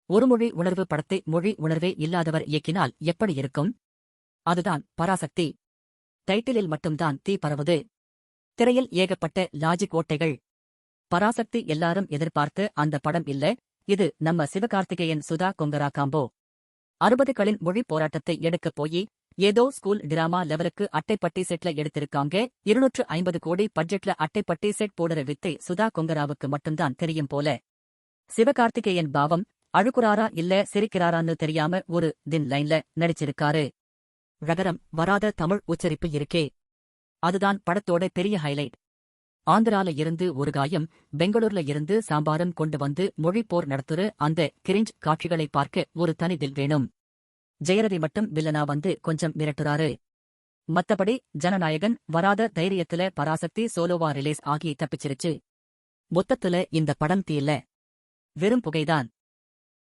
ஒரு மொழி உணர்வு படத்தை மொழி உணர்வே இல்லாதவர் இயக்கினால் எப்படி இருக்கும்? அதுதான் பராசக்தி. டைட்டிலில் மட்டும்தான் தீ பரவுது. திரையில் ஏகப்பட்ட லாஜிக் ஓட்டைகள். பராசக்தி எல்லாரும் எதிர்பார்த்த அந்த படம் இல்ல. இது நம்ம சிவகார்த்திகேயன் சுதா கொங்கரா காம்போ. 60களின் மொழி போராட்டத்தை எடுக்கப் போயி ஏதோ ஸ்கூல் டிராமா லெவலுக்கு அட்டைப்பட்டி செட்ல எடுத்திருக்காங்க. 250 கோடி பட்ஜெட்ல அட்டைப்பட்டி செட் போடுற வித்தை சுதா கொங்கராவுக்கு மட்டும்தான் தெரியும் போல. சிவகார்த்திகேயன் பாவம் அழுகுறாரா இல்ல சிரிக்கிறாரான்னு தெரியாம ஒரு தின் லைன்ல நடிச்சிருக்காரு. ழகரம் வராத தமிழ் உச்சரிப்பு இருக்கே, அதுதான் படத்தோட பெரிய ஹைலைட். ஆந்திரால இருந்து ஒரு காயம், பெங்களூர்ல இருந்து சாம்பாரம் கொண்டு வந்து மொழி போர் நடத்துற அந்த கிரிஞ்ச் காட்சிகளை பார்க்க ஒரு தனி தில் வேணும். ஜெயரதி மட்டும் வில்லனா வந்து கொஞ்சம் மிரட்டுறாரு. மத்தபடி ஜனநாயகன் வராத தைரியத்துல பராசக்தி சோலோவா ரிலீஸ் ஆகி தப்பிச்சிருச்சு. மொத்தத்துல இந்த படம் தீ இல்ல, வெறும் புகைதான்.